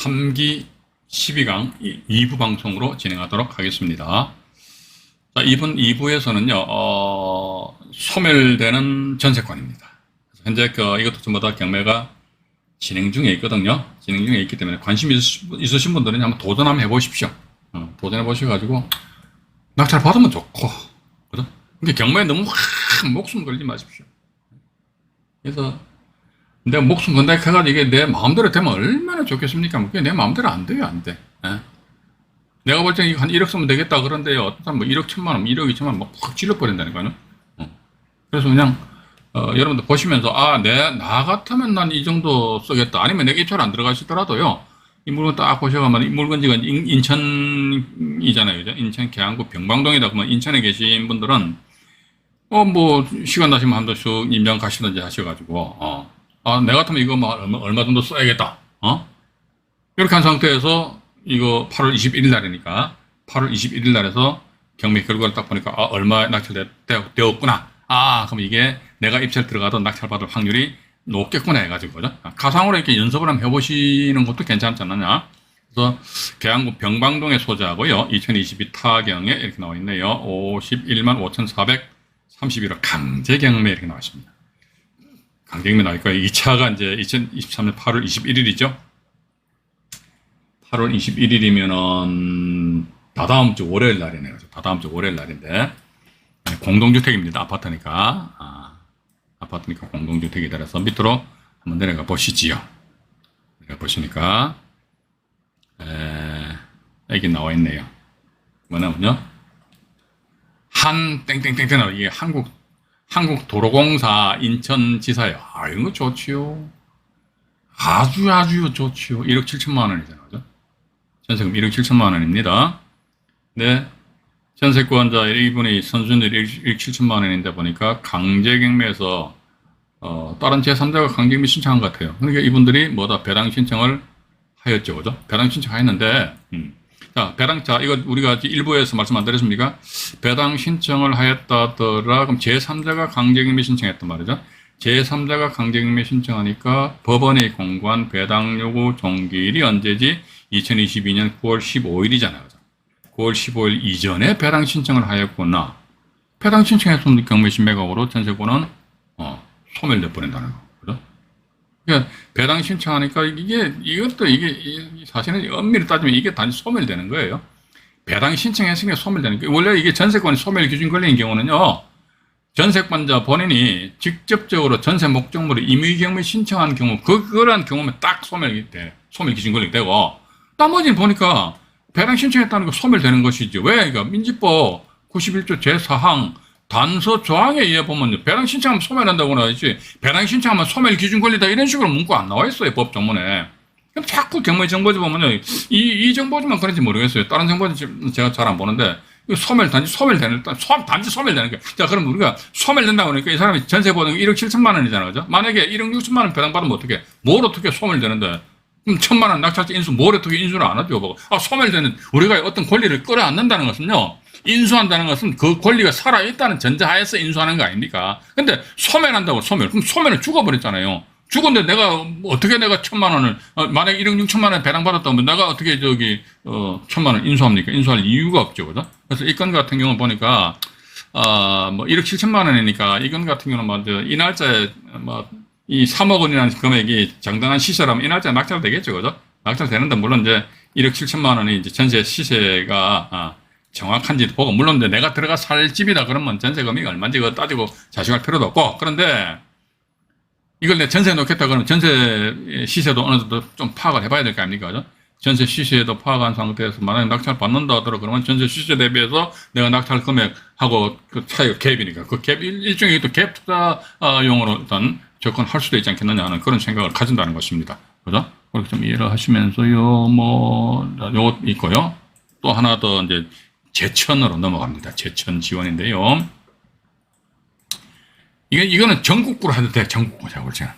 3기 12강 2부 방송으로 진행하도록 하겠습니다. 자, 이번 2부에서는요, 소멸되는 전세권입니다. 현재 이것도 전부 다 경매가 진행 중에 있거든요. 진행 중에 있기 때문에 관심 있으신 분들은 한번 도전 한번 해보십시오. 도전해 보셔가지고 낙찰 받으면 좋고, 그죠? 근데 경매에 너무 목숨 걸지 마십시오. 그래서 내 목숨 건다 해가지고 이게 내 마음대로 되면 얼마나 좋겠습니까? 그게 내 마음대로 안 돼요, 안 돼. 예? 내가 볼 때는 한 1억 쓰면 되겠다 그런데요, 어떤 사람 뭐 1억 1천만 원, 1억 2천만 원 막 확 찔러버린다니까요. 그래서 그냥 여러분들 보시면서 나 같으면 난 이 정도 쓰겠다. 아니면 내가 입찰 안 들어가시더라도요, 이 물건 딱 보셔가면 이 물건지가 인천이잖아요, 그죠? 인천 계양구 병방동이다 그러면 인천에 계신 분들은 뭐 시간 나시면 한 번씩 임장 가시든지 하셔가지고 내 같으면 이거 뭐 얼마 정도 써야겠다. 이렇게 한 상태에서 이거 8월 21일 날이니까 8월 21일 날에서 경매 결과를 딱 보니까 얼마 낙찰되었구나. 그럼 이게 내가 입찰 들어가도 낙찰 받을 확률이 높겠구나 해가지고, 그죠? 가상으로 이렇게 연습을 한번 해보시는 것도 괜찮지 않느냐. 그래서 계양구 병방동에 소재하고요, 2022 타경에 이렇게 나와 있네요. 51만 5,431원 강제 경매 이렇게 나와 있습니다. 강제 경매 나와 있고, 이 차가 이제 2023년 8월 21일이죠. 8월 21일이면은 다다음 주 월요일 날이네요. 다다음 주 월요일 날인데, 공동주택입니다. 아파트니까. 아파트니까 공동주택이 따라서 밑으로 한번 내려가 보시지요. 내려가 보시니까, 여기 나와 있네요. 뭐냐면요, 땡땡땡땡, 이게 한국도로공사 인천지사요. 이런 거 좋지요. 아주 좋지요. 1억 7천만 원이잖아요. 그죠? 전세금 1억 7천만 원입니다. 네. 전세권자 이분이 선수인들이 1억 7천만 원인데 보니까 강제경매에서 다른 제3자가 강제경매 신청한 것 같아요. 그러니까 이분들이 배당 신청을 하였죠. 그죠? 배당 신청하였는데, 이거 우리가 일부에서 말씀 안 드렸습니까? 배당 신청을 하였다더라. 그럼 제3자가 강제경매 신청했단 말이죠. 제3자가 강제경매 신청하니까 법원에 공고한 배당 요구 종기일이 언제지? 2022년 9월 15일이잖아요. 9월 15일 이전에 배당 신청을 하였구나. 배당 신청했으면 경매신매각으로 전세권은 소멸돼 버린다는 거. 그죠? 그러니까 배당 신청하니까 이것도 사실은 엄밀히 따지면 이게 단지 소멸되는 거예요. 배당 신청했으니까 소멸되는 거예요. 원래 이게 전세권이 소멸 기준 걸린 경우는요, 전세권자 본인이 직접적으로 전세 목적물을 임의경매 신청한 경우, 그러한 경우면 딱 소멸 기준 걸리게 되고, 나머지는 보니까 배당 신청했다는 거 소멸되는 것이죠. 왜? 그러니까 민지법 91조 제4항 단서 조항에 의해 보면 배당 신청하면 소멸한다고 나와있지, 배당 신청하면 소멸 기준 권리다 이런 식으로 문구 안 나와 있어요, 법 조문에. 그럼 자꾸 경매 정보지 보면요, 이 정보지만 그런지 모르겠어요. 다른 정보는 제가 잘 안 보는데, 단지 소멸되는 거야. 자, 그럼 우리가 소멸된다고 그러니까 이 사람이 전세 보증 1억 7천만 원이잖아, 그죠? 만약에 1억 6천만 원 배당 받으면 어떻게 소멸되는데? 그럼 1,000만 원 낙찰자 인수 뭘 어떻게 인수를 안 하죠? 소멸되는, 우리가 어떤 권리를 끌어안는다는 것은요, 인수한다는 것은 그 권리가 살아있다는 전제하에서 인수하는 거 아닙니까? 근데 소멸한다고 그럼 소멸은 죽어버렸잖아요. 죽었는데 내가 1,000만 원을, 만약에 1억 6천만 원 배당 받았다면 내가 어떻게 1,000만 원 인수합니까? 인수할 이유가 없죠. 그죠? 그래서 이 건 같은 경우는 보니까, 1억 7천만 원이니까 이 건 같은 경우는 이 날짜에 이 3억 원이라는 금액이 정당한 시세라면 이 날짜에 낙찰되겠죠. 그죠? 낙찰되는데, 물론 이제 1억 7천만 원이 이제 전세 시세가 정확한지도 보고, 물론 이제 내가 들어가 살 집이다 그러면 전세 금액이 얼마인지 그거 따지고 자식할 필요도 없고, 그런데 이걸 내 전세에 놓겠다 그러면 전세 시세도 어느 정도 좀 파악을 해봐야 될 거 아닙니까? 그죠? 전세 시세도 파악한 상태에서 만약에 낙찰 받는다 하더라도 그러면 전세 시세 대비해서 내가 낙찰 금액하고 그 차이가 갭이니까 그 갭, 일종의 또 갭 투자용으로 일단 접근할 수도 있지 않겠느냐 하는 그런 생각을 가진다는 것입니다. 그죠? 그렇게 좀 이해를 하시면서요, 요거 있고요. 또 하나 더 이제 제천으로 넘어갑니다. 제천 지원인데요. 이거는 전국구로 해도 돼. 전국구 자고 제가.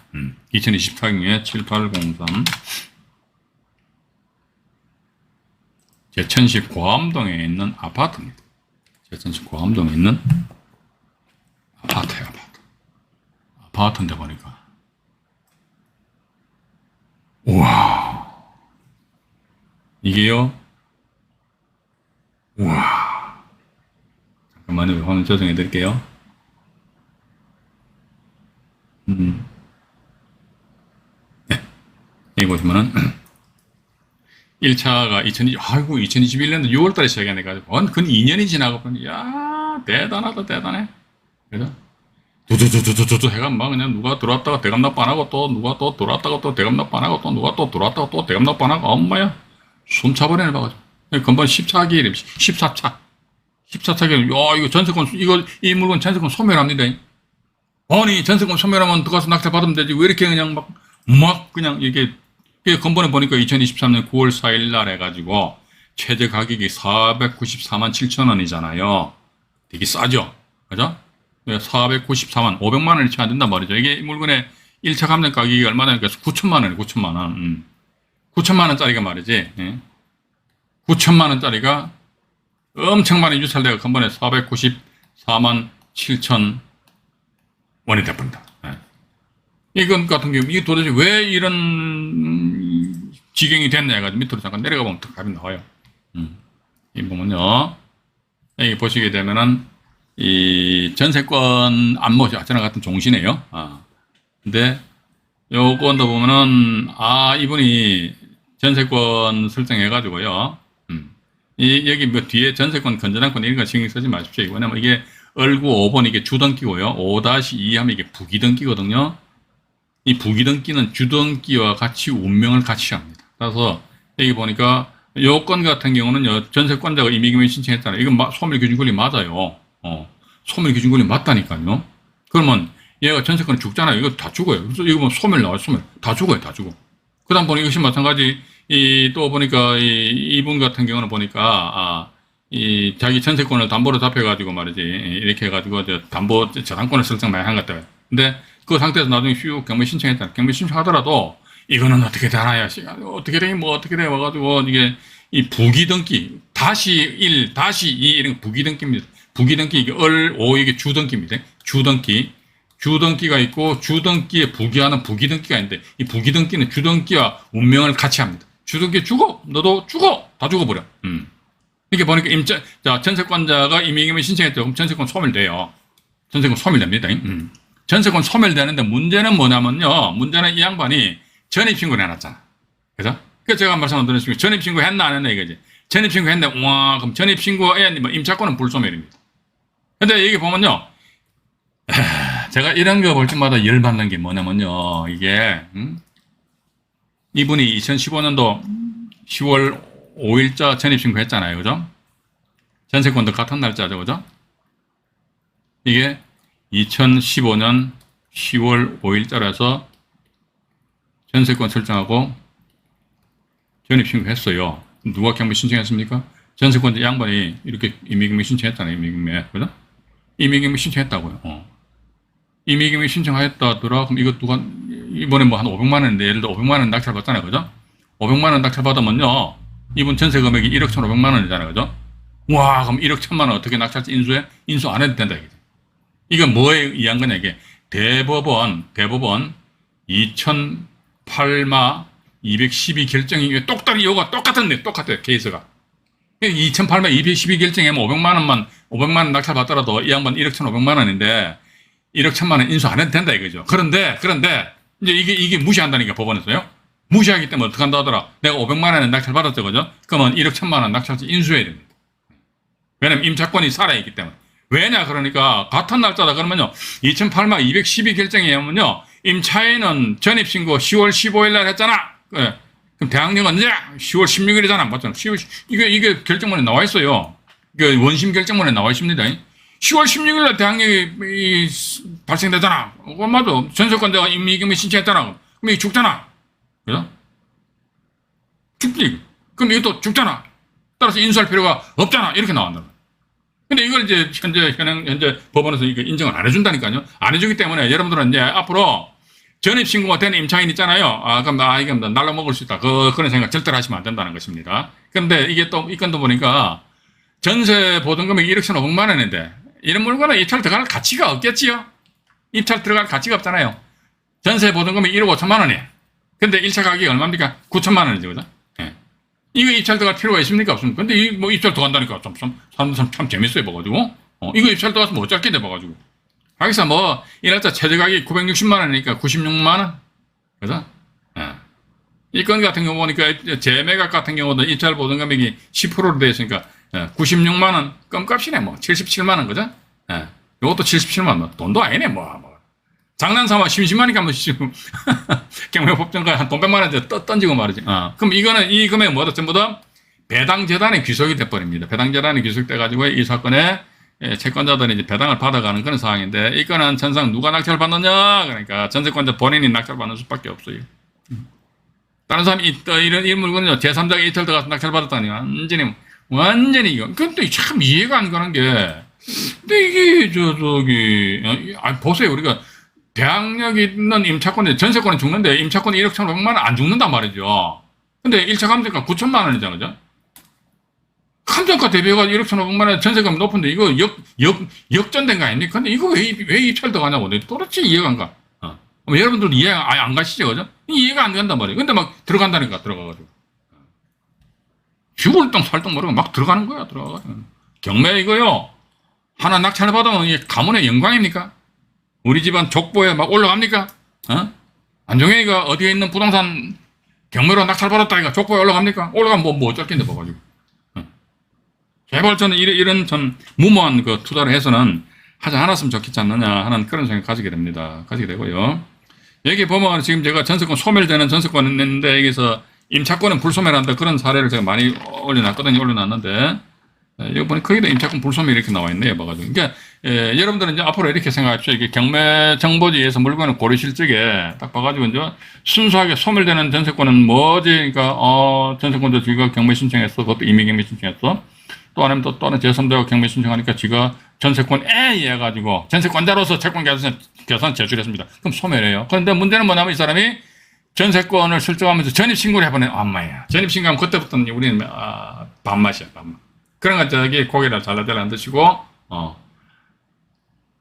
2024년에 7803 제천시 고암동에 있는 아파트입니다. 제천시 고암동에 있는 아파트예요. 아파트인데 보니까, 우와, 이게요. 우와. 잠깐만요. 화면 조정해 드릴게요. 네. 여기 보시면은 1차가 2021년도 6월달에 시작이 돼가지고 근 2년이 지나고 보니 야 대단하다 대단해. 그죠? 두두두두두두 해가 막 그냥 누가 들어왔다가 대감납 안 하고 또 누가 또 들어왔다가 또 대감납 안 하고 또 누가 또 들어왔다가 또 대감납 안 하고 엄마야 숨 차버리네 봐가지고 금방 14기 14차 14차기 야 이거 전세권 이 물건 전세권 소멸합니다. 아니 전세권 소멸하면 들어가서 낙찰 받으면 되지 왜 이렇게 그냥 막 그냥 이게 근본에 보니까 2023년 9월 4일 날 해가지고 최저 가격이 494만 7천 원이잖아요. 되게 싸죠, 그죠? 494만 500만 원이 채 안 된단 말이죠. 이게 물건의 1차 감정 가격이 얼마나 되니까 9천만 원이에요. 9천만 원. 9천만 원짜리가 말이지. 9천만 원짜리가 엄청 많이 유찰되어 근본에 494만 7천 원이 돼버린다. 이건 같은 경우 이게 도대체 왜 이런 지경이 됐냐 해가지고 밑으로 잠깐 내려가 보면 답이 나와요. 이 보면요. 여기 보시게 되면은 이 전세권 안모죠. 저랑 같은 종시네요. 근데 요건도 보면은 이분이 전세권 설정해가지고요. 여기 뭐 뒤에 전세권 건전한권 이런 거 신경 쓰지 마십시오. 왜냐면 이게 얼구 5번 이게 주등기고요. 5-2 하면 이게 부기등기거든요. 이 부기등기는 주등기와 같이 운명을 같이 합니다. 그래서 여기 보니까 요건 같은 경우는 전세권자가 임의금을 신청했잖아요. 이건 소멸기준권리 맞아요. 소멸기준권리 맞다니까요. 그러면 얘가 전세권을 죽잖아요. 이거 다 죽어요. 그래서 이거 뭐 소멸 나와요. 소멸. 다 죽어요. 다 죽어. 그 다음 보니까 이것이 마찬가지, 또 보니까 이분 같은 경우는 보니까, 자기 전세권을 담보로 잡혀가지고 말이지. 이렇게 해가지고 담보 저당권을 설정 많이 한 것 같아요. 근데 그 상태에서 나중에 슉 경매 신청했잖아요. 경매 신청하더라도 이거는 어떻게 되나요? 어떻게 되긴 뭐 어떻게 돼 와가지고 이게 이 부기등기 -1 -2 이런 부기등기입니다. 부기등기 이게 5 이게 주등기입니다. 주등기가 있고 주등기에 부기하는 부기등기가 있는데 이 부기등기는 주등기와 운명을 같이 합니다. 주등기 죽어 너도 죽어 다 죽어버려. 이렇게 보니까 전세권자가 임의금을 신청했죠. 그럼 전세권 소멸돼요. 전세권 소멸됩니다. 전세권 소멸되는데 문제는 뭐냐면요. 문제는 이 양반이 전입신고를 해놨잖아. 그죠? 그래서 제가 말씀드렸습니다. 전입신고 했나 안 했나 이거지. 전입신고 했는데, 그럼 전입신고에 임차권은 불소멸입니다. 근데 여기 보면요. 제가 이런 거 볼 때마다 열받는 게 뭐냐면요. 이게, 이분이 2015년도 10월 5일자 전입신고 했잖아요. 그죠? 전세권도 같은 날짜죠. 그죠? 이게 2015년 10월 5일자라서 전세권 설정하고 전입신고 했어요. 누가 경매 신청했습니까? 전세권자 양반이 이렇게 임의경매 신청했잖아요. 임의경매. 그죠? 임의경매 신청했다고요. 임의경매 신청하였다더라. 그럼 이거 누가, 이번에 뭐 한 500만 원인데, 예를 들어 500만 원 낙찰 받잖아요. 그죠? 500만 원 낙찰 받으면요. 이분 전세 금액이 1억 1,500만 원이잖아요. 그죠? 와, 그럼 1억 1,000만 원 어떻게 낙찰자 인수해? 인수 안 해도 된다. 이거죠. 이건 뭐에 의한 거냐, 이게. 대법원 2008마 212 결정이 요가 똑같은데, 똑같아요. 케이스가. 2008마 212 결정이면 500만 원 낙찰 받더라도 이 양반 1억 1,500만 원인데, 1억 1,000만 원 인수 안 해도 된다 이거죠. 그런데, 이제 이게 무시한다니까, 법원에서요. 무시하기 때문에 어떻게 한다 하더라. 내가 500만 원에 낙찰 받았죠, 그죠? 그러면 1억 1,000만 원 낙찰자 인수해야 됩니다. 왜냐면 임차권이 살아있기 때문에. 왜냐, 그러니까, 같은 날짜다 그러면요, 2008마 212 결정에 의하면요, 임차인은 전입신고 10월 15일 날 했잖아. 그래. 그럼 대학령 언제? 10월 16일이잖아. 맞잖아. 이게 결정문에 나와 있어요. 그 원심 결정문에 나와 있습니다. 10월 16일 날 대학령이 발생되잖아. 그건 맞아. 전세권자가 임의경매 신청했잖아. 그럼 이게 죽잖아. 그죠? 죽지. 그럼 이것도 죽잖아. 따라서 인수할 필요가 없잖아. 이렇게 나온다. 근데 이걸 이제 현재 법원에서 이거 인정을 안 해준다니까요. 안 해주기 때문에 여러분들은 이제 앞으로 전입신고가 된 임차인 있잖아요. 그럼 이게 날라먹을 수 있다. 그런 생각 절대로 하시면 안 된다는 것입니다. 근데 이게 또, 이 건도 보니까 전세 보증금액이 1억 1,500만 원인데 이런 물건은 입찰 들어갈 가치가 없겠지요? 입찰 들어갈 가치가 없잖아요. 전세 보증금이 1억 5천만 원이에요. 근데 1차 가격이 얼마입니까? 9천만 원이죠. 그죠? 예. 이거 입찰 들어갈 필요가 있습니까? 없습니까? 근데 이 뭐 입찰 들어간다니까 사람들 참 재밌어요, 봐가지고. 이거 입찰 들어가서 뭐 어쩔 게 돼, 봐가지고. 하기사 뭐, 이 날짜 최저 가격이 960만 원이니까 96만 원? 그죠? 예. 이 건 같은 경우 보니까 재매각 같은 경우도 입찰 보증 금액이 10%로 되어 있으니까 96만 원 껌값이네, 뭐. 77만 원, 그죠? 예. 요것도 77만 원, 뭐. 돈도 아니네, 뭐. 장난삼아 심심하니까 뭐, 지금. 경매법정가 한 돈 100만 원 던지고 말이지. 그럼 이거는, 이 금액은 뭐다? 전부 다 배당재단의 귀속이 돼버립니다. 배당재단이 귀속돼가지고 이 사건에 채권자들이 이제 배당을 받아가는 그런 상황인데, 이거는 전상 누가 낙찰 받느냐? 그러니까 전세권자 본인이 낙찰 받는 수밖에 없어요. 다른 사람이 이런 이 물건은요, 제3자가 이틀 들어가서 낙찰 받았다니 완전히 이거. 근데 참 이해가 안 가는 게, 근데 이게 보세요. 우리가 대항력 있는 임차권에 전세권은 죽는데 임차권이 1억 1,500만 원 안 죽는단 말이죠. 근데 1차 감정가 9천만 원이잖아, 그죠? 감정가 대비해가 1억 1,500만 원 전세금이 높은데 이거 역전된 거 아닙니까? 근데 이거 왜 입찰 들어가냐고. 도대체 이해가 안 가. 여러분들 이해가 안 가시죠, 그죠? 이해가 안 간단 말이에요. 근데 막 들어간다니까, 들어가가지고. 죽을 똥 살똥 모르고 막 들어가는 거야, 들어가가지고. 경매 이거요. 하나 낙찰 받으면 이게 가문의 영광입니까? 우리 집안 족보에 막 올라갑니까? 안종현이가 어디에 있는 부동산 경매로 낙찰 받았다니까 족보에 올라갑니까? 올라가면 뭐 어쩔 겐데 봐가지고. 제발 저는 이런 좀 무모한 그 투자를 해서는 하지 않았으면 좋겠지 않느냐 하는 그런 생각 가지게 됩니다. 가지게 되고요. 여기 보면 지금 제가 전세권 소멸되는 전세권 있는데 여기서 임차권은 불소멸한다 그런 사례를 제가 많이 올려놨거든요. 올려놨는데 여기 보니 거기도 임차권 불소멸 이렇게 나와 있네요. 봐가지고. 그러니까 여러분들은 이제 앞으로 이렇게 생각하십시오. 이게 경매 정보지에서 물건을 고르실 적에 딱 봐가지고 이제 순수하게 소멸되는 전세권은 뭐지? 그러니까 전세권자 지가 경매 신청했어. 그것도 임의경매 신청했어. 또 아니면 또 다른 제3자가 경매 신청하니까 지가 전세권 A 해가지고 전세권자로서 채권 계산 제출했습니다. 그럼 소멸해요. 그런데 문제는 뭐냐면 이 사람이 전세권을 설정하면서 전입신고를 해보네. 엄마야. 전입신고하면 그때부터는 우리는 밥맛이야. 밥맛. 그런 것 저기 고개를 잘라잘라 안 드시고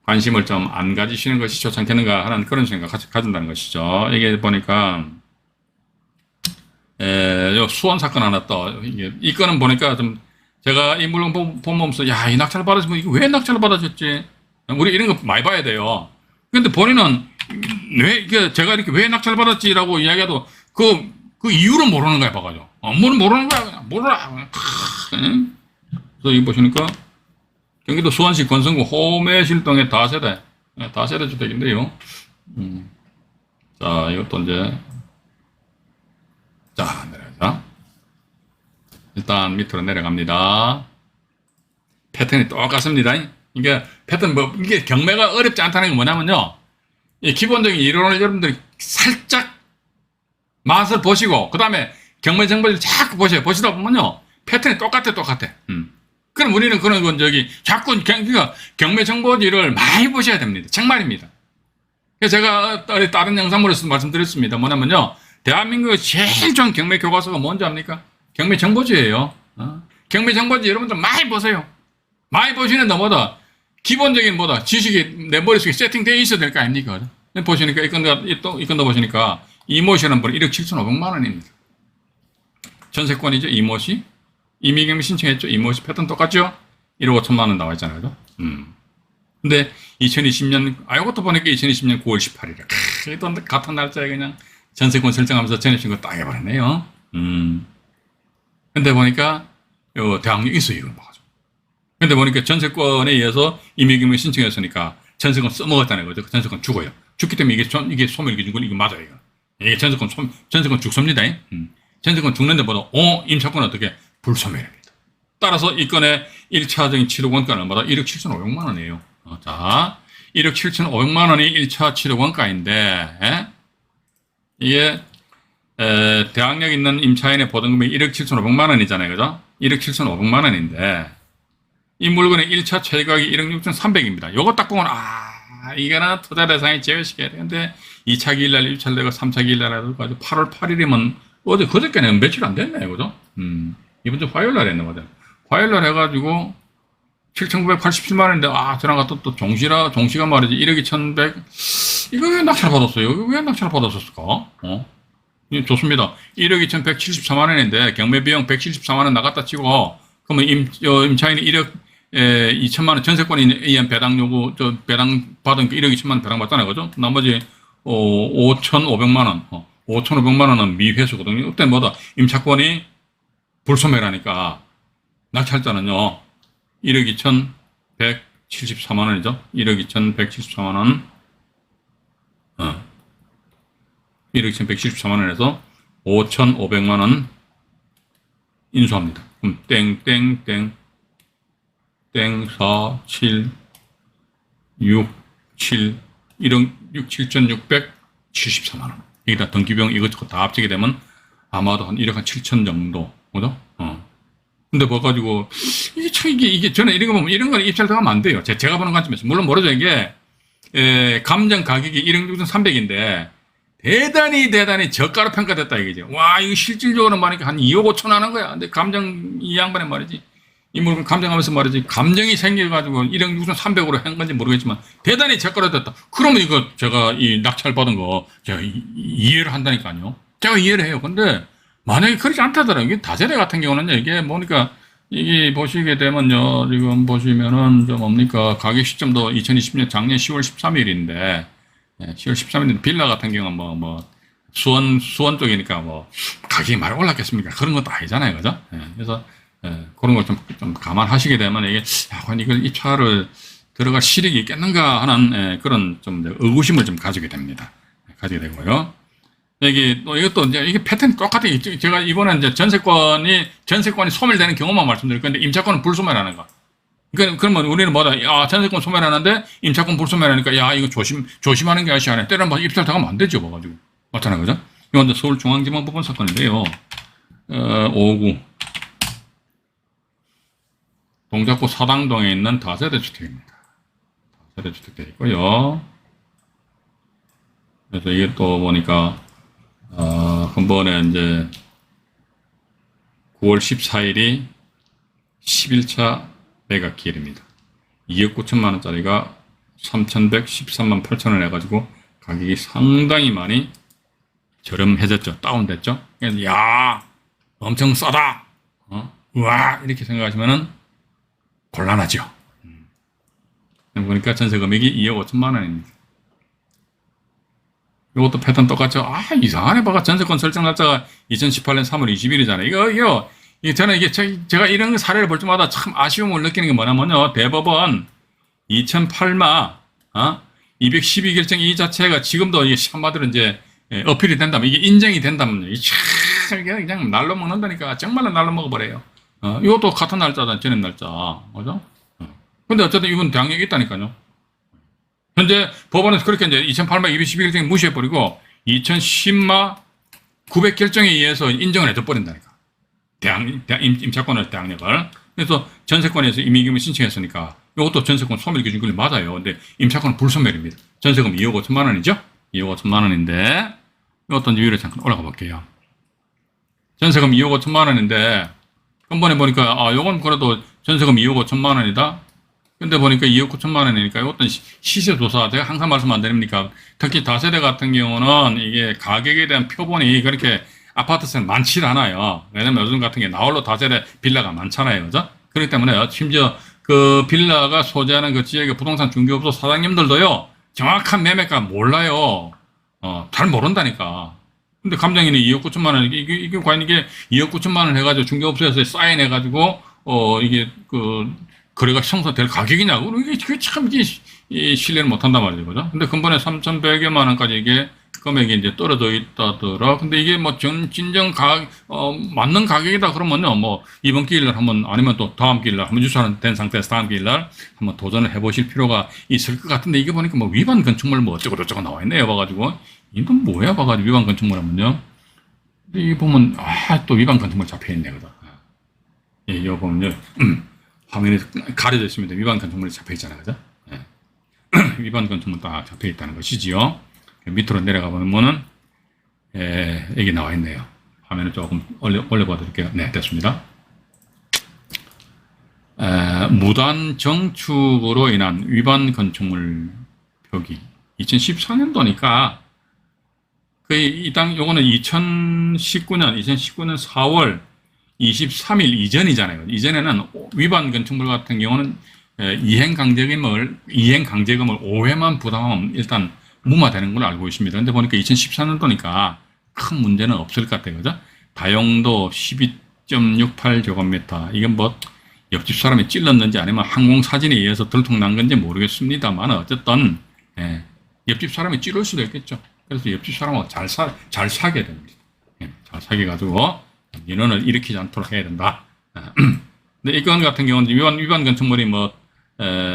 관심을 좀 안 가지시는 것이 좋지 않겠는가 하는 그런 생각 가진다는 것이죠. 이게 보니까 요 수원 사건 하나 또 이 건은 보니까 좀 제가 이 물건 보면서 야, 이 낙찰 받았으면 이거 왜 낙찰을 받아줬지? 우리 이런 거 많이 봐야 돼요. 근데 본인은 왜 이게 제가 이렇게 왜 낙찰 받았지라고 이야기해도 그 이유를 모르는 거야, 봐가지고. 모르는 거야, 몰라. 그래서 이거 보시니까 경기도 수원시 권성구 호매실동의 다세대 주택인데요. 자, 이것도 이제 자, 내려가자. 일단 밑으로 내려갑니다. 패턴이 똑같습니다. 이게 패턴 이게 경매가 어렵지 않다는 게 뭐냐면요. 이 기본적인 이론을 여러분들이 살짝 맛을 보시고 그 다음에 경매 정보를 자꾸 보시다 보면요. 패턴이 똑같아. 그럼 우리는 그런 건 자꾸 경매 정보지를 많이 보셔야 됩니다. 정말입니다. 그래서 제가 다른 영상물에서 말씀드렸습니다. 뭐냐면요. 대한민국의 제일 좋은 경매 교과서가 뭔지 압니까? 경매 정보지예요. 경매 정보지 여러분들 많이 보세요. 많이 보시는데 뭐다 기본적인 지식이 내 머릿속에 세팅되어 있어야 될 거 아닙니까? 보시니까 이 건도 보시니까 이모시라는 분은 1억 7,500만 원입니다. 전세권이죠. 이모시. 임의경매 신청했죠. 이모시 패턴 똑같죠? 1억 5천만 원 나와 있잖아요. 그죠? 근데 2020년 이것도 보니까 2020년 9월 18일에 또 같은 날짜에 그냥 전세권 설정하면서 전입신고 딱 해버렸네요. 근데 보니까 대항력이 있어요. 이걸 봐가지고. 근데 보니까 전세권에 의해서 임의경매 신청했으니까 전세권 써먹었다는 거죠. 전세권 죽어요. 죽기 때문에 이게 소멸 기준 이거 맞아요. 이게 전세권 죽습니다. 전세권 죽는데 임차권 어떻게 불소멸입니다. 따라서 이 건의 1차적인 취득 원가는 얼마다 1억 7,500만 원이에요. 자, 1억 7,500만 원이 1차 취득 원가인데 이게 대항력 있는 임차인의 보증금이 1억 7,500만 원이잖아요. 그죠? 1억 7,500만 원인데 이 물건의 1차 최저가격이 1억 6,300입니다. 요거 딱 보면 이거는 투자 대상에 제외시켜야 되는데 2차 기일날 입찰되고 3차 기일날 해가지고 8월 8일이면 그저께는 며칠 안 됐네요. 그죠? 이번 주 화요일날 했네. 맞아요. 화요일날 해가지고 7,987만 원인데 저랑 또 종시가 말이지 1억 2,100 이거 왜 낙찰 받았어요? 이거 왜 낙찰 받았었을까? 예, 좋습니다. 1억 2,174만 원인데 경매비용 174만 원 나갔다 치고 그러면 임차인이 1억 2천만 원 전세권에 의한 배당 요구 배당 받은 그 1억 2천만 원 배당 받잖아요, 그죠? 나머지 5,500만 원, 5,500만 원은 미회수거든요. 그때 뭐다 임차권이 불소매라니까 낙찰자는요 1억 2,174만 원이죠. 1억 2,174만 원, 1억 2,174만 원에서 5,500만 원 인수합니다. 그럼 땡땡땡 4, 7, 6, 7, 1억 7,674만 원. 여기다 등기비용 이것저것 다 합치게 되면 아마도 한 1억 한 7천 정도, 그죠? 근데 뭐 가지고 이게 참 이게 저는 이런 거 보면 이런 건 입찰 들어가면 안 돼요. 제가 보는 관점에서 물론 모르죠. 이게 감정 가격이 1억 6,300인데 대단히 저가로 평가됐다 이거죠. 와 이거 실질적으로 말하니까 한 2억 5천 하는 거야. 근데 감정 이 양반의 말이지. 이 물건 감정하면서 말이지 감정이 생겨가지고 1억 6,300으로 한 건지 모르겠지만 대단히 저가로 됐다. 그러면 이거 제가 이 낙찰 받은 거 제가 이해를 한다니까요. 제가 이해를 해요. 근데 만약에 그렇지 않다더라고요. 이게 다세대 같은 경우는요. 이게 뭐니까 이게 보시게 되면요. 지금 보시면은 좀 뭡니까 가격 시점도 2020년 작년 10월 13일인데 10월 13일인데 빌라 같은 경우는 뭐 수원 쪽이니까 뭐 가격이 많이 올랐겠습니까? 그런 것도 아니잖아요. 그죠? 그래서 그런 걸 좀 감안하시게 되면 이게 과연 이걸 입찰을 들어갈 실익이 있겠는가 하는 그런 좀 의구심을 좀 가지게 됩니다. 가지게 되고요. 이것도 이제 이게 패턴이 똑같아요. 제가 이번에 이제 전세권이 소멸되는 경우만 말씀드릴 건데 임차권은 불소멸하는 거. 그러면 우리는 뭐다? 전세권 소멸하는데 임차권 불소멸하니까 이거 조심하는 게 아시아네. 때려면 뭐 입찰 당하면 안 되죠, 뭐 가지고. 맞잖아요, 그죠? 이건 이제 서울중앙지방법원 사건인데요. 5구. 동작구 사당동에 있는 다세대 주택입니다. 다세대 주택 되어 있고요. 그래서 이게 또 보니까, 근본에 이제 9월 14일이 11차 매각 기일입니다. 2억 9천만 원짜리가 3,113만 8천 원 해가지고 가격이 상당히 많이 저렴해졌죠. 다운됐죠. 야, 엄청 싸다. 우와, 이렇게 생각하시면은 곤란하죠. 보니까 전세 금액이 2억 5천만 원입니다. 이것도 패턴 똑같죠. 이상하네. 봐가 전세권 설정 날짜가 2018년 3월 20일이잖아요. 이거 저는 제가 이런 사례를 볼 때마다 참 아쉬움을 느끼는 게 뭐냐면요. 대법원 2008마, 212결정 이 자체가 지금도 이게 한마디로 이제 어필이 된다면, 이게 인정이 된다면요. 이게 그냥 날로 먹는다니까. 정말로 날로 먹어버려요. 이것도 같은 날짜다, 전임 날짜. 그죠? 근데 어쨌든 이건 대항력이 있다니까요. 현재 법원에서 그렇게 이제 2008마 212결정을 무시해버리고 2010마 900결정에 의해서 인정을 해줘버린다니까. 임차권의 대항력을. 그래서 전세권에서 임의기금을 신청했으니까 이것도 전세권 소멸기준권이 맞아요. 근데 임차권은 불소멸입니다. 전세금 2억 5천만 원이죠? 2억 5천만 원인데 이것도 이제 위로 잠깐 올라가 볼게요. 전세금 2억 5천만 원인데 한번에 보니까 요건 그래도 전세금 2억 5천만 원이다. 근데 보니까 2억 9천만 원이니까 이것도 시세조사 제가 항상 말씀 안 드립니까? 특히 다세대 같은 경우는 이게 가격에 대한 표본이 그렇게 아파트세는 많지 않아요. 왜냐면 요즘 같은 게 나홀로 다세대 빌라가 많잖아요. 그죠? 그렇기 때문에 심지어 그 빌라가 소재하는 그 지역의 부동산 중개업소 사장님들도요, 정확한 매매가 몰라요. 잘 모른다니까. 근데 감정인이 2억 9천만 원, 이게 과연 이게 2억 9천만 원 해가지고 중개업소에서 사인해가지고, 이게 거래가 형성될 가격이냐고. 이게 참, 신뢰를 못 한단 말이죠. 그죠? 근데 근본에 3,100여만 원까지 이게 금액이 이제 떨어져 있다더라. 근데 이게 뭐 진정 맞는 가격이다 그러면요, 뭐, 이번 기일날 한번, 아니면 또 다음 기일날 한번 유찰된 상태에서 다음 기일날 한번 도전을 해보실 필요가 있을 것 같은데, 이게 보니까 뭐 위반 건축물 뭐 어쩌고저쩌고 나와 있네요. 봐가지고. 이건 뭐야? 봐가지고 위반 건축물 하면요. 이게 보면, 또 위반 건축물 잡혀있네. 그죠? 예, 이거 보면요. 화면에 가려져 있습니다. 위반 건축물이 잡혀있잖아요. 그죠? 예. 위반 건축물 딱 잡혀있다는 것이지요. 밑으로 내려가 보면은, 여기 나와 있네요. 화면을 조금 올려봐 드릴게요. 네, 됐습니다. 무단 정축으로 인한 위반 건축물 표기. 2014년도니까, 요거는 2019년 4월 23일 이전이잖아요. 이전에는 위반 건축물 같은 경우는 이행 강제금을 5회만 부담하면 일단 무마되는 걸로 알고 있습니다. 근데 보니까 2014년도니까 큰 문제는 없을 것 같아요. 그죠? 다용도 12.68제곱미터. 이건 뭐 옆집 사람이 찔렀는지 아니면 항공사진에 의해서 들통난 건지 모르겠습니다만 어쨌든 옆집 사람이 찌를 수도 있겠죠. 그래서 옆집 사람하고 잘 사게 됩니다. 잘 사게 가지고 민원을 일으키지 않도록 해야 된다. 근데 이건 같은 경우는 위반 건축물이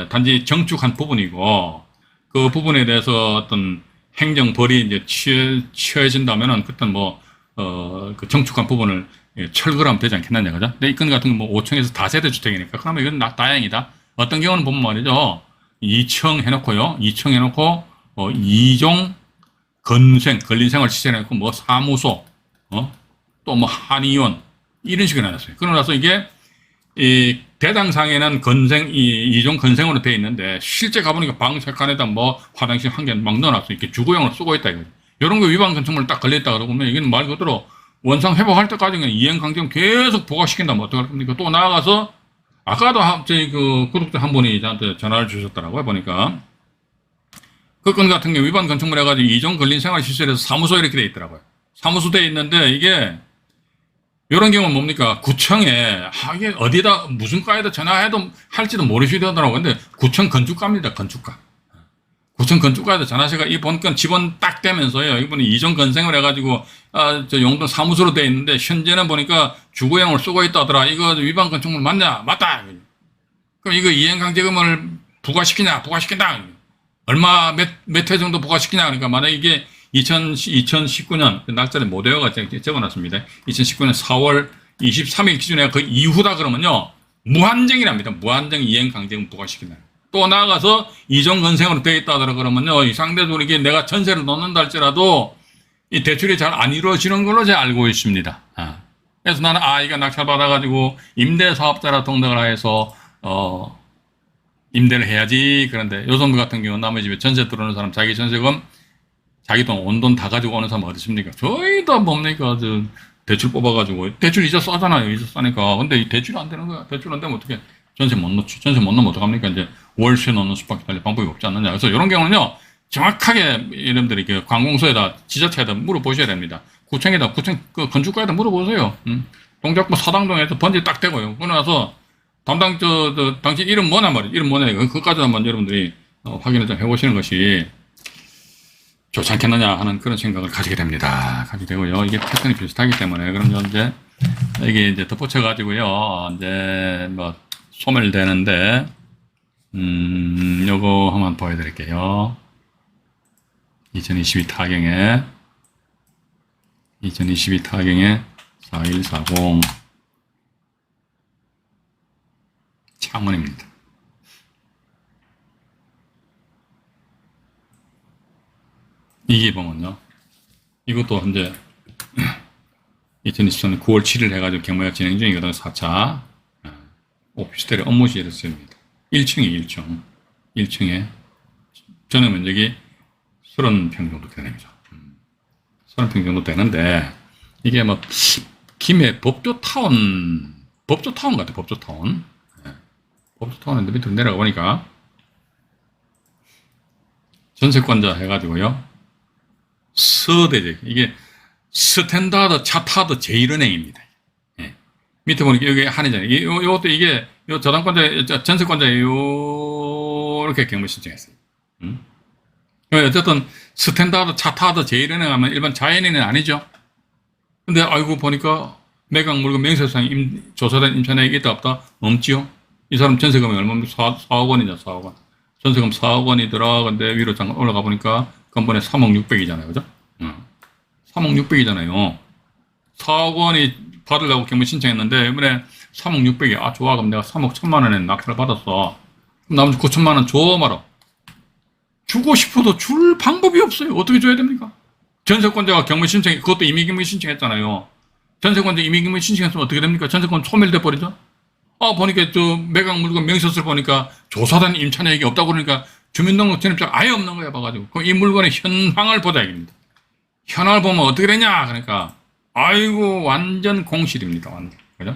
단지 정축한 부분이고 그 부분에 대해서 어떤 행정벌이 이제 취해진다면은 그때는 그 정축한 부분을 철거하면 되지 않겠느냐, 그죠? 근데 이건 같은 경우 5층에서 다세대 주택이니까 그러면 이건 다행이다. 어떤 경우는 보면 말이죠. 2층 해놓고요. 2층 해놓고 2종 건린 생활시설 해놓고 사무소, 또 한의원 이런 식으로 해놨어요. 그러고 나서 이게 이 대장상에는 2종 건생으로 되어 있는데 실제 가보니까 방 3칸에다 화장실 한 개 막 넣어놨어요. 이렇게 주거용으로 쓰고 있다 이거죠. 이런 거 위반 건축물 딱 걸렸다 그러면 이건 말 그대로 원상 회복할 때까지 그냥 이행강제금 계속 부과시킨다면 어떡할 겁니까? 또 나아가서 아까도 저희 그 구독자 한 분이 저한테 전화를 주셨더라고요. 보니까 그 건 같은 경우 위반 건축물 해가지고 2종 건린 생활시설에서 사무소 이렇게 돼 있더라고요. 사무소 돼 있는데 이게 이런 경우는 뭡니까? 구청에 이게 어디다 무슨 과에다 전화해도 할지도 모르시더라고요. 근데 구청 건축가입니다. 건축가. 구청 건축가에다 전화해가 이 본건 지번 딱 되면서요. 이분이 2종 건생을 해가지고 저 용도 사무소로 돼 있는데 현재는 보니까 주거용을 쓰고 있다더라. 이거 위반 건축물 맞냐? 맞다. 그럼 이거 이행강제금을 부과시킨다. 얼마 몇 회 정도 부과시키냐. 그러니까 만약 이게 2019년 날짜를 못 외워가 적어놨습니다. 2019년 4월 23일 기준에 그 이후다 그러면요 무한정이랍니다. 무한정 이행강제금 부과시킨다. 또 나아가서 2종 건생으로 되어 있다 그러면요 이 상대적으로 이게 내가 전세를 넣는다 할지라도 이 대출이 잘 안 이루어지는 걸로 제가 알고 있습니다. 그래서 나는 이거 낙찰 받아가지고 임대사업자라 등록을 해서 임대를 해야지. 그런데 요즘 같은 경우는 남의 집에 전세 들어오는 사람 자기 전세금 자기 돈, 온 돈 다 가지고 오는 사람 어디 있습니까? 저희 다 뭡니까? 대출 뽑아가지고, 대출 이자 싸잖아요. 이자 싸니까. 근데 이 대출이 안 되는 거야. 대출 안 되면 어떻게, 전세 못 넣지. 전세 못 넣으면 어떡합니까? 이제 월세 넣는 수밖에 달리 방법이 없지 않느냐. 그래서 이런 경우는요, 정확하게 여러분들이 관공서에다, 지자체에다 물어보셔야 됩니다. 구청 그 건축가에다 물어보세요. 동작구 사당동에서 번지 딱 대고요. 그러고 나서 담당, 당신 이름 뭐냐 말이에요. 이름 뭐냐. 그것까지 한번 여러분들이 확인을 좀 해보시는 것이 좋지 않겠느냐 하는 그런 생각을 가지게 됩니다. 가지게 되고요. 이게 패턴이 비슷하기 때문에, 그럼 이제, 이게 이제 덧붙여가지고요. 이제 소멸되는데, 요거 한번 보여드릴게요. 2022 타경에 4140 창문입니다. 이게 보면요. 이것도 현재 2024년 9월 7일 해가지고 경매가 진행 중이거든요. 4차. 오피스텔의 업무실을 씁니다. 1층에 1층에 전용 면적이 30평 정도 되는 거죠. 30평 정도 되는데 이게 김해 법조타운 같아요. 법조타운. 법조타운인데 밑으로 내려가 보니까 전세권자 해가지고요. 서대제 이게 스탠다드 차타드 제1은행입니다. 밑에 보니까 여기 한이잖아요. 이것도 이게 저당권자 전세권자 이렇게 경매 신청했어요. 어쨌든 스탠다드 차타드 제1은행 하면 일반 자연인은 아니죠. 근데 보니까 매각 물건 명세상 조사된 임차인에게 있다 없다 넘지요. 이 사람 전세금이 얼마입니까? 4억 원이죠. 4억 원. 전세금 4억 원이더라. 근데 위로 잠깐 올라가 보니까 건번에 3억 6백이잖아요. 그죠? 3억 6백이잖아요. 4억 원이 받으려고 경매 신청했는데, 이번에 3억 6백이, 좋아. 그럼 내가 3억 1천만 원에 낙찰을 받았어. 그럼 나머지 9천만 원 줘 말아. 주고 싶어도 줄 방법이 없어요. 어떻게 줘야 됩니까? 전세권자가 경매 그것도 임의경매 신청했잖아요. 전세권자 임의경매 신청했으면 어떻게 됩니까? 전세권 소멸돼 버리죠? 보니까 매각 물건 명세서를 보니까 조사된 임차인에게 없다고 그러니까 주민등록 전입자가 아예 없는 거야, 봐가지고. 그럼 이 물건의 현황을 보자, 얘기입니다. 현황을 보면 어떻게 되냐? 그러니까, 아이고, 완전 공실입니다. 완전. 그죠?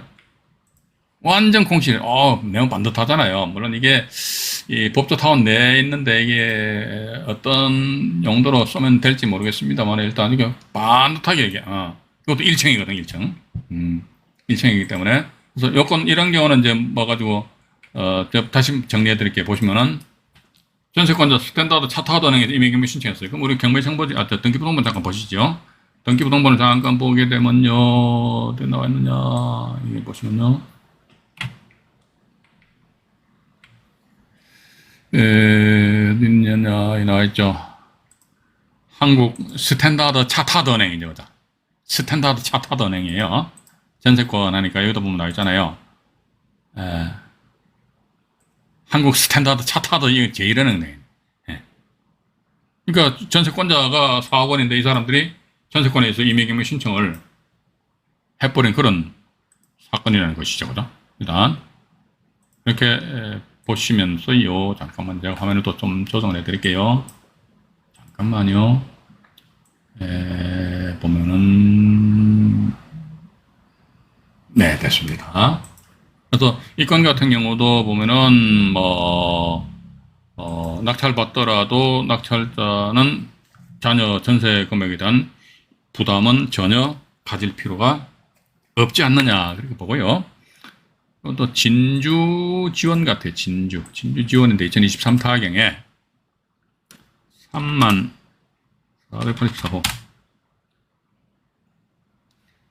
완전 공실. 매우 반듯하잖아요. 물론 이게, 이 법조타운 내에 있는데 이게 어떤 용도로 쓰면 될지 모르겠습니다만 일단 이게 반듯하게 이게, 이것도 1층이거든, 1층. 1층이기 때문에. 그래서 요건, 이런 경우는 이제 뭐 가지고, 다시 정리해 드릴게요. 보시면은, 전세권자 스탠다드 차타도 은행에서 이미 경매 신청했어요. 그럼 우리 경매정보지, 등기부등본 잠깐 보시죠. 등기부등본을 잠깐 보게 되면요, 어디 나와 있느냐, 이게 보시면요. 어디 있느냐, 이 나와 있죠. 한국 스탠다드 차타드 은행이죠. 그죠? 스탠다드 차타드 은행이에요. 전세권 하니까 여기다 보면 나와 있잖아요. 한국 스탠다드 차타드 이게 제일 은행. 그러니까 전세권자가 4억 원인데 이 사람들이 전세권에서 임의경매 신청을 해버린 그런 사건이라는 것이죠. 그죠? 일단 이렇게 보시면서요. 잠깐만 제가 화면을 또 좀 조정을 해드릴게요. 잠깐만요. 보면은 네, 됐습니다. 그래서 이 건 같은 경우도 보면은 낙찰 받더라도 낙찰자는 자녀 전세 금액에 대한 부담은 전혀 가질 필요가 없지 않느냐 그렇게 보고요. 또 진주 지원 같아요. 진주 지원인데 2023 타경에 3484호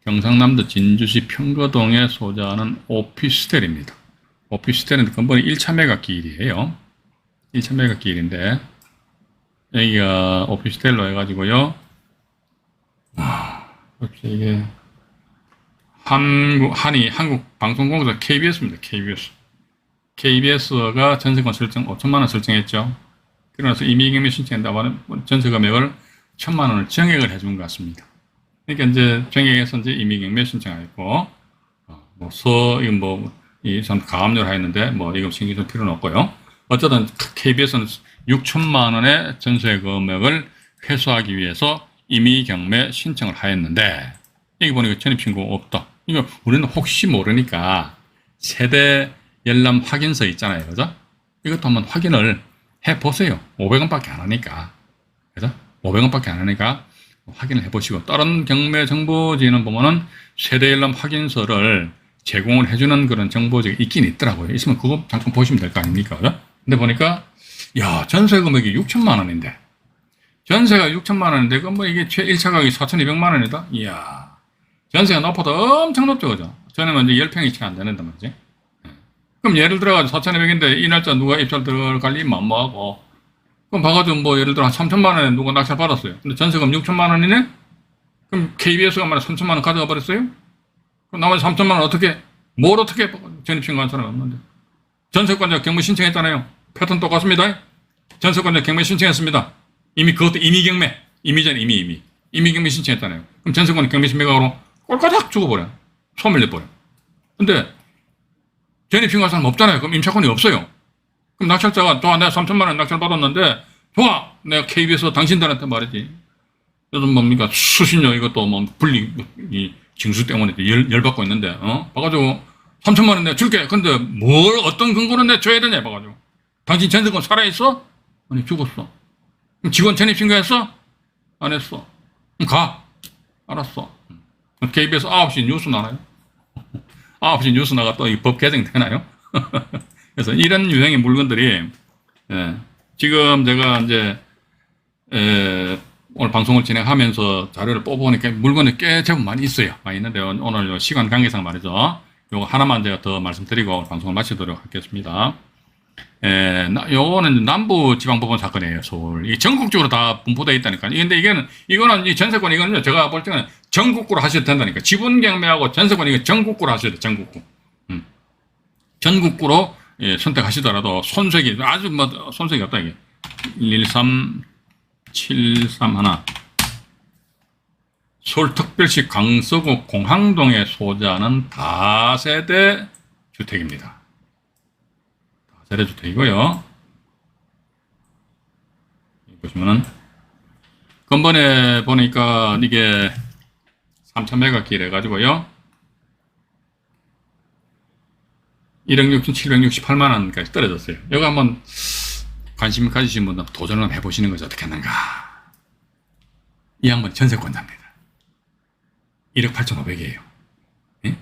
경상남도 진주시 평거동에 소재하는 오피스텔입니다. 오피스텔은 근본이 1차 매각 기일이에요. 1차 매각 기일인데 여기가 오피스텔로 해가지고요. 그렇죠. 이게 한국방송공사 KBS입니다. KBS가 전세권 설정 5천만 원 설정했죠. 그러나서 임의경매 신청한다고 하는 전세 금액을 1,000만 원을 정액을 해준 것 같습니다. 그러니까 이제 정액에서 이제 임의경매 신청하고 이참 가압류를 하였는데 이거 신경 쓸 필요는 없고요. 어쨌든 KBS는 6천만 원의 전세 금액을 회수하기 위해서 임의경매 신청을 하였는데 여기 보니까 전입신고 없다. 이거 우리는 혹시 모르니까 세대 열람 확인서 있잖아요. 그죠? 이것도 한번 확인을 해 보세요. 500원밖에 안 하니까. 그죠? 500원밖에 안 하니까 확인을 해 보시고 다른 경매 정보지는 보면은 세대 열람 확인서를 제공을 해주는 그런 정보지가 있긴 있더라고요. 있으면 그거 잠깐 보시면 될 거 아닙니까? 그죠? 근데 보니까 야, 전세 금액이 6천만 원인데 전세가 6천만 원인데 이게 최 1차 가격이 4,200만 원이다? 이야. 전세가 높아도 엄청 높죠. 그죠? 전에는 이제 10평이 채 안 되는단 말이지. 그럼 예를 들어가지고 4,200인데 이 날짜 누가 입찰 들어갈 리 만무하고 그럼 봐가지고 예를 들어 한 3천만 원에 누가 낙찰 받았어요. 근데 전세금 6천만 원이네? 그럼 KBS가 만약 3천만 원 가져가 버렸어요? 그럼 나머지 3천만 원 어떻게 전입신고한 사람이 없는데. 전세권자 경매 신청했잖아요. 패턴 똑같습니다. 전세권자 경매 신청했습니다. 이미 그것도 임의경매. 임의전 임의경매 신청했잖아요. 그럼 전세권 경매 신매각으로 꼴까닥 죽어버려. 소멸돼버려. 근데 전입신고한 사람 없잖아요. 그럼 임차권이 없어요. 그럼 낙찰자가 좋아, 내가 3천만 원 낙찰 받았는데 좋아, 내가 KBS 당신들한테 말이지. 요즘 뭡니까 수신료 이것도 분리 징수 때문에 열받고 있는데 봐가지고 3천만 원 내가 줄게. 근데 어떤 근거로 내가 줘야 되냐 봐가지고. 당신 전세권 살아있어? 아니 죽었어. 그럼 직원 전입신고했어? 안 했어. 그럼 가. 알았어. KBS 9시 뉴스 나나요? 9시 뉴스 나가 또 이 법 개정 되나요? 그래서 이런 유형의 물건들이 지금 제가 이제 오늘 방송을 진행하면서 자료를 뽑아보니까 물건이 꽤 제법 많이 있어요. 많이 있는데 오늘 시간 관계상 말이죠. 요거 하나만 제가 더 말씀드리고 방송을 마치도록 하겠습니다. 요거는 남부지방법원 사건이에요. 서울. 이게 전국적으로 다 분포되어 있다니까. 근데 이거는 이 전세권 이거는요. 제가 볼 때는 전국구로 하셔도 된다니까. 지분 경매하고 전세권 이거 전국구로 하셔야 돼. 전국구. 전국구로 선택하시더라도 손색이 아주 손색이 없다 이게. 11371 서울특별시 강서구 공항동에 소재하는 다세대 주택입니다. 다세대 주택이고요. 보시면은 번번에 보니까 이게 3000메가길 해가지고요. 1억 6,768만 원까지 떨어졌어요. 이거 한번 관심 가지신 분들 도전을 해보시는 것이 어떻겠는가. 이 양반이 전세권자입니다. 1억 8,500이에요. 예?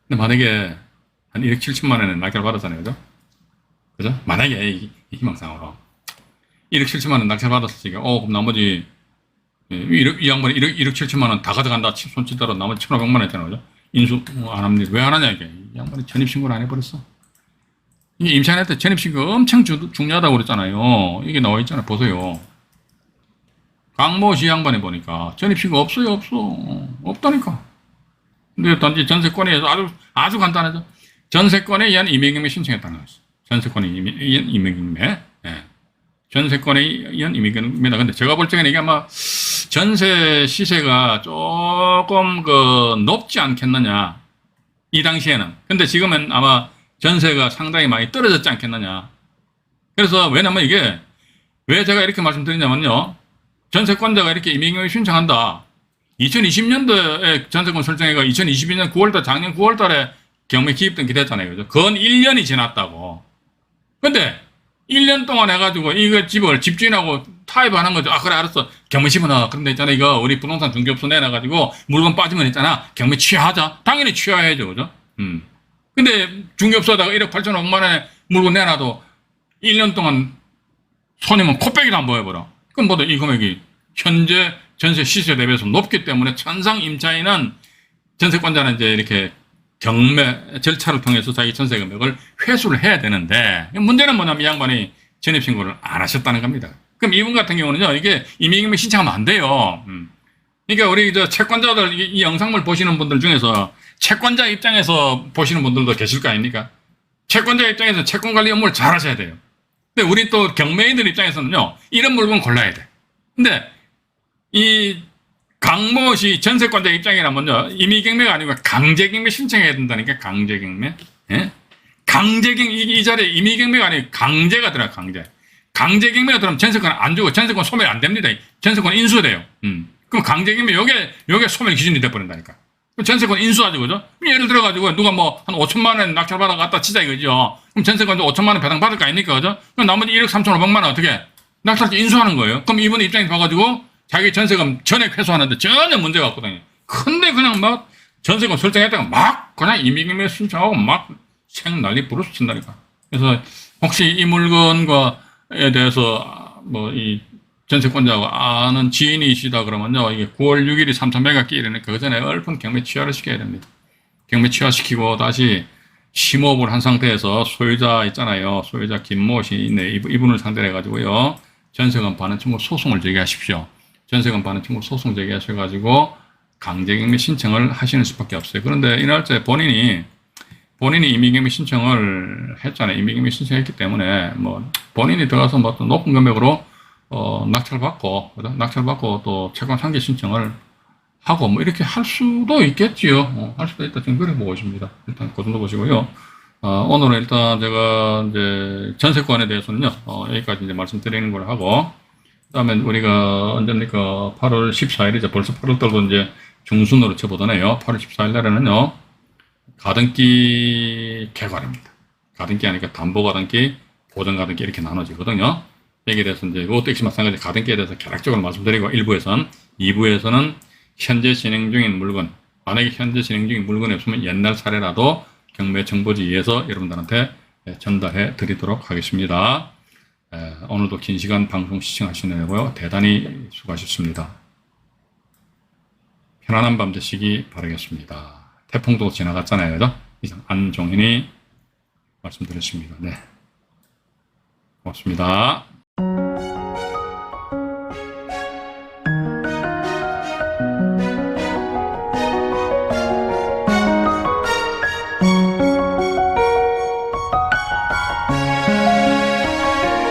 근데 만약에 한 1억 7천만 원에 낙찰 받았잖아요. 그죠? 만약에 이 희망상으로 1억 7천만 원 낙찰 받았으니까 그럼 나머지 이 양반이 1억 7천만 원 다 가져간다 손짓 따라 나머지 1,500만 원 있잖아요. 그죠? 인수 안 합니다. 왜 안 하냐 이게. 이 양반이 전입신고를 안 해버렸어. 이게 임차인할 때 전입신고 엄청 중요하다고 그랬잖아요. 이게 나와 있잖아요. 보세요. 강모시 양반에 보니까 전입신고 없어요. 없다니까. 근데 단지 전세권에 의해서 아주 간단하죠. 전세권에 의한 임의경매 신청했다는 거죠. 전세권에 의한 임의경매. 예. 전세권에 의한 임의경매다. 근데 제가 볼 적에는 이게 아마 전세 시세가 조금 높지 않겠느냐. 이 당시에는. 근데 지금은 아마 전세가 상당히 많이 떨어졌지 않겠느냐. 그래서 왜냐면 이게 왜 제가 이렇게 말씀드리냐면요. 전세권자가 이렇게 임의경매 신청한다. 2020년도에 전세권 설정해가 2022년 9월달, 작년 9월달에 경매 기입된 기대했잖아요. 그죠? 건 1년이 지났다고. 근데 1년 동안 해가지고 이거 집을 집주인하고 타입하는 거죠. 그래, 알았어. 경매 집어넣어. 그런데 있잖아, 이거 우리 부동산 중개업소 내놔가지고 물건 빠지면 있잖아. 경매 취하하자. 당연히 취하해야죠. 그죠? 근데 중개업소에다가 1억 8,500만 원에 물건 내놔도 1년 동안 손님은 코빼기도 안 보여버려. 그럼 뭐다 이 금액이 현재 전세 시세 대비해서 높기 때문에 천상 임차인은 전세권자는 이제 이렇게 경매 절차를 통해서 자기 전세 금액을 회수를 해야 되는데 문제는 뭐냐면 이 양반이 전입신고를 안 하셨다는 겁니다. 그럼 이분 같은 경우는요, 이게 임의경매 신청하면 안 돼요. 그러니까 우리 채권자들 이 영상을 보시는 분들 중에서 채권자 입장에서 보시는 분들도 계실 거 아닙니까? 채권자 입장에서 채권 관리 업무를 잘 하셔야 돼요. 근데 우리 또 경매인들 입장에서는요, 이런 물건 골라야 돼. 근데 이 강모시 전세권자 입장이라면요, 임의경매가 아니고 강제경매 신청해야 된다니까. 강제경매. 예? 이 자리에 임의경매가 아니고 강제가 들어가. 강제경매가 들어가면 전세권 안 주고 전세권 소멸 안 됩니다. 전세권 인수돼요. 그럼 강제경매 요게 소멸 기준이 돼버린다니까. 전세권 인수하죠. 그죠? 예를 들어가지고 누가 뭐 한 5천만 원 낙찰 받아 갖다 치자 이거죠. 그럼 전세권 5천만 원 배당 받을 거 아닙니까? 그죠? 그럼 나머지 1억 3,500만 원 어떻게 낙찰 인수하는 거예요. 그럼 이분 입장에서 봐가지고 자기 전세금 전액 회수하는데 전혀 문제가 없거든요. 근데 그냥 막 전세금 설정했다가 막 그냥 임의경매 신청하고 막 생난리 부르스 친다니까. 그래서 혹시 이 물건과에 대해서 뭐 이 전세권자하고 아는 지인이시다 그러면요, 이게 9월 6일이 3,000메가 끼이니까 그 전에 얼른 경매 취하를 시켜야 됩니다. 경매 취하시키고 다시 심호흡을 한 상태에서 소유자 있잖아요. 소유자 김모 시인네 이분을 상대로 해가지고요, 전세금 반환 청구 소송을 제기하십시오. 전세금 반환 청구 소송 제기하셔가지고 강제경매 신청을 하시는 수밖에 없어요. 그런데 이 날짜에 본인이 임의경매 신청을 했잖아요. 임의경매 신청했기 때문에 뭐 본인이 들어가서 뭐 또 높은 금액으로 낙찰받고 또 채권 상계 신청을 하고 뭐 이렇게 할 수도 있겠지요. 할 수도 있다. 지금 그래 보고 있습니다. 일단 그 정도 보시고요. 오늘은 일단 제가 이제 전세권에 대해서는요, 여기까지 이제 말씀드리는 걸 하고, 그 다음에 우리가 언제입니까? 8월 14일이죠. 벌써 8월 달도 이제 중순으로 쳐보더네요. 8월 14일 날에는요, 가등기 개괄입니다. 가등기 아니까 담보 가등기, 보전 가등기 이렇게 나눠지거든요. 여기에 대해서 이제 이것도 역시 마찬가지 가등기에 대해서 개략적으로 말씀드리고, 1부에서는, 2부에서는 현재 진행 중인 물건, 만약에 현재 진행 중인 물건이 없으면 옛날 사례라도 경매 정보지에서 여러분들한테 전달해 드리도록 하겠습니다. 오늘도 긴 시간 방송 시청하시느라고 대단히 수고하셨습니다. 편안한 밤 되시기 바라겠습니다. 태풍도 지나갔잖아요. 그죠? 이상 안종현이 말씀드렸습니다. 네. 고맙습니다.